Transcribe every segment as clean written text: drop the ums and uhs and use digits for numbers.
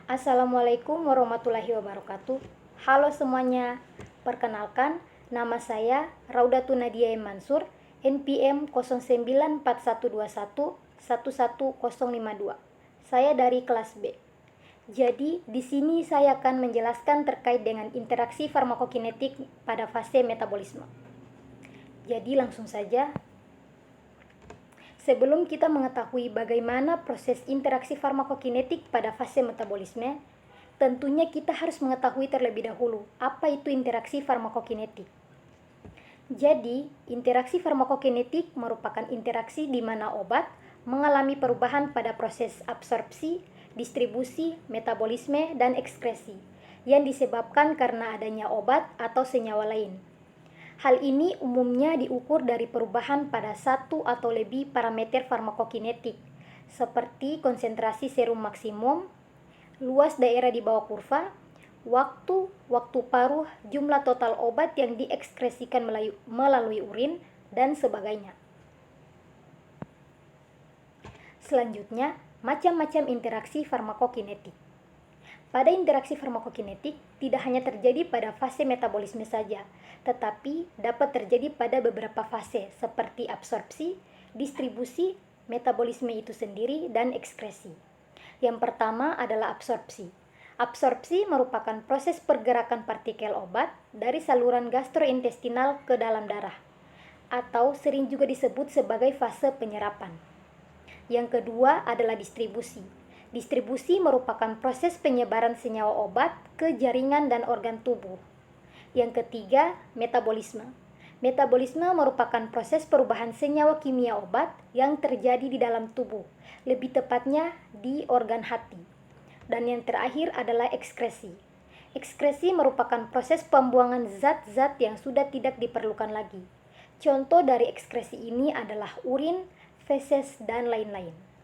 Assalamualaikum warahmatullahi wabarakatuh. Halo semuanya, perkenalkan nama saya Raudatun Nadia Mansur, NPM 094121 11052. Saya dari kelas B. Jadi, di sini saya akan menjelaskan terkait dengan interaksi farmakokinetik pada fase metabolisme. Jadi, langsung saja. Sebelum kita mengetahui bagaimana proses interaksi farmakokinetik pada fase metabolisme, tentunya kita harus mengetahui terlebih dahulu apa itu interaksi farmakokinetik. Jadi, interaksi farmakokinetik merupakan interaksi di mana obat mengalami perubahan pada proses absorpsi, distribusi, metabolisme, dan ekskresi yang disebabkan karena adanya obat atau senyawa lain. Hal ini umumnya diukur dari perubahan pada satu atau lebih parameter farmakokinetik, seperti konsentrasi serum maksimum, luas daerah di bawah kurva, waktu paruh, jumlah total obat yang diekskresikan melalui urin, dan sebagainya. Selanjutnya, macam-macam interaksi farmakokinetik. Pada interaksi farmakokinetik, tidak hanya terjadi pada fase metabolisme saja, tetapi dapat terjadi pada beberapa fase seperti absorpsi, distribusi, metabolisme itu sendiri, dan ekskresi. Yang pertama adalah absorpsi. Absorpsi merupakan proses pergerakan partikel obat dari saluran gastrointestinal ke dalam darah, atau sering juga disebut sebagai fase penyerapan. Yang kedua adalah distribusi. Distribusi merupakan proses penyebaran senyawa obat ke jaringan dan organ tubuh. Yang ketiga, metabolisme. Metabolisme merupakan proses perubahan senyawa kimia obat yang terjadi di dalam tubuh, lebih tepatnya di organ hati. Dan yang terakhir adalah ekskresi. Ekskresi merupakan proses pembuangan zat-zat yang sudah tidak diperlukan lagi. Contoh dari ekskresi ini adalah urin, feses, dan lain-lain.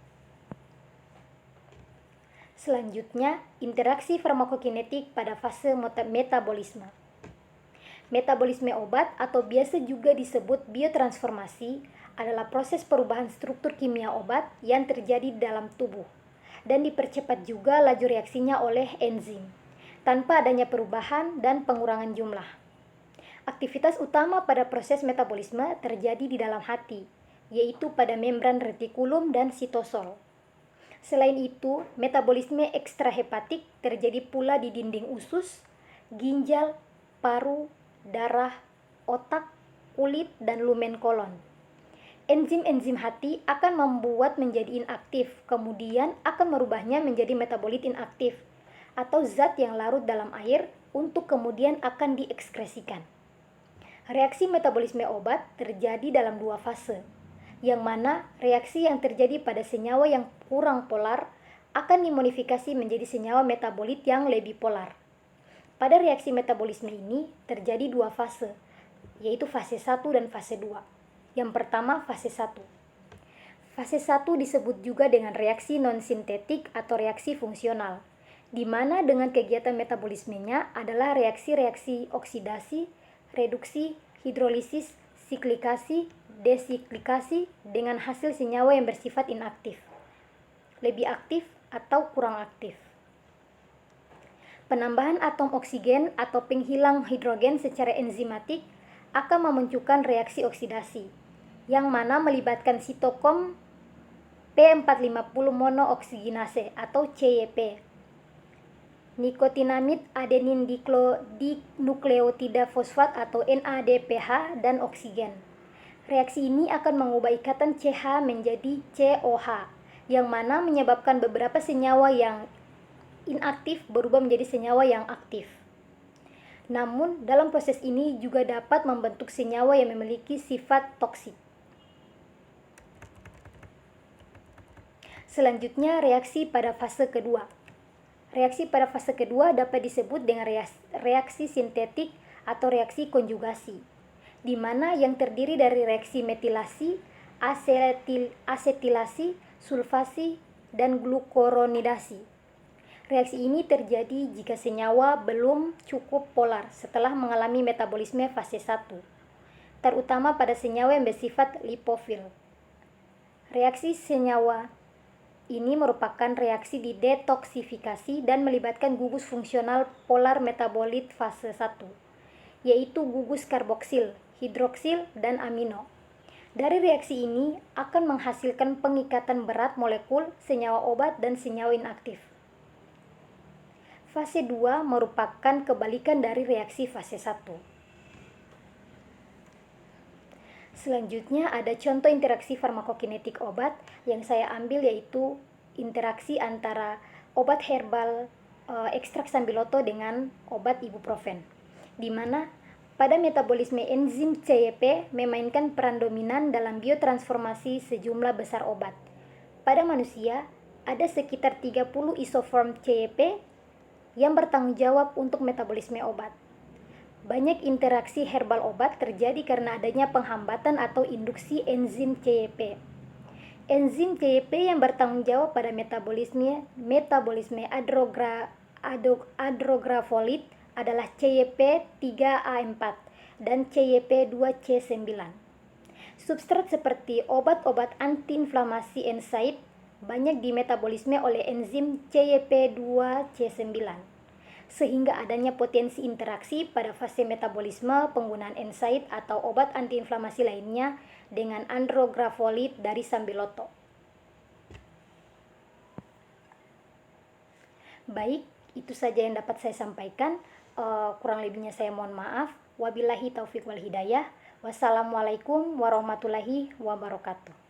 Selanjutnya, interaksi farmakokinetik pada fase metabolisme. Metabolisme obat atau biasa juga disebut biotransformasi adalah proses perubahan struktur kimia obat yang terjadi di dalam tubuh dan dipercepat juga laju reaksinya oleh enzim tanpa adanya perubahan dan pengurangan jumlah. Aktivitas utama pada proses metabolisme terjadi di dalam hati, yaitu pada membran retikulum dan sitosol. Selain itu, metabolisme ekstrahepatik terjadi pula di dinding usus, ginjal, paru, darah, otak, kulit, dan lumen kolon. Enzim-enzim hati akan membuat menjadi inaktif, kemudian akan merubahnya menjadi metabolit inaktif, atau zat yang larut dalam air untuk kemudian akan diekskresikan. Reaksi metabolisme obat terjadi dalam dua fase, yang mana reaksi yang terjadi pada senyawa yang kurang polar akan dimodifikasi menjadi senyawa metabolit yang lebih polar. Pada reaksi metabolisme ini terjadi dua fase, yaitu fase 1 dan fase 2. Yang pertama, fase 1. Fase 1 disebut juga dengan reaksi non-sintetik atau reaksi fungsional, di mana dengan kegiatan metabolismenya adalah reaksi-reaksi oksidasi, reduksi, hidrolisis, siklikasi, desiklikasi dengan hasil senyawa yang bersifat inaktif, lebih aktif atau kurang aktif. Penambahan atom oksigen atau penghilang hidrogen secara enzimatik akan memunculkan reaksi oksidasi, yang mana melibatkan sitokom P450 monooksigenase atau CYP, nikotinamid adenin dinukleotida fosfat atau NADPH, dan oksigen. Reaksi ini akan mengubah ikatan CH menjadi COH, yang mana menyebabkan beberapa senyawa yang inaktif berubah menjadi senyawa yang aktif. Namun, dalam proses ini juga dapat membentuk senyawa yang memiliki sifat toksik. Selanjutnya, reaksi pada fase kedua. Reaksi pada fase kedua dapat disebut dengan reaksi sintetik atau reaksi konjugasi, di mana yang terdiri dari reaksi metilasi, asetilasi, sulfasi, dan glukuronidasi. Reaksi ini terjadi jika senyawa belum cukup polar setelah mengalami metabolisme fase 1, terutama pada senyawa yang bersifat lipofil. Reaksi senyawa Ini merupakan reaksi di detoksifikasi dan melibatkan gugus fungsional polar metabolit fase 1, yaitu gugus karboksil, hidroksil, dan amino. Dari reaksi ini akan menghasilkan pengikatan berat molekul, senyawa obat, dan senyawa inaktif. Fase 2 merupakan kebalikan dari reaksi fase 1. Selanjutnya ada contoh interaksi farmakokinetik obat yang saya ambil, yaitu interaksi antara obat herbal ekstrak sambiloto dengan obat ibuprofen, di mana pada metabolisme enzim CYP memainkan peran dominan dalam biotransformasi sejumlah besar obat. Pada manusia, ada sekitar 30 isoform CYP yang bertanggung jawab untuk metabolisme obat. Banyak interaksi herbal obat terjadi karena adanya penghambatan atau induksi enzim CYP. Enzim CYP yang bertanggung jawab pada metabolisme adrografolit adalah CYP3A4 dan CYP2C9. Substrat seperti obat-obat antiinflamasi NSAID banyak dimetabolisme oleh enzim CYP2C9. Sehingga adanya potensi interaksi pada fase metabolisme penggunaan NSAID atau obat antiinflamasi lainnya dengan andrografolit dari sambiloto. Baik, itu saja yang dapat saya sampaikan. Kurang lebihnya saya mohon maaf. Wabillahi taufiq wal hidayah. Wassalamualaikum warahmatullahi wabarakatuh.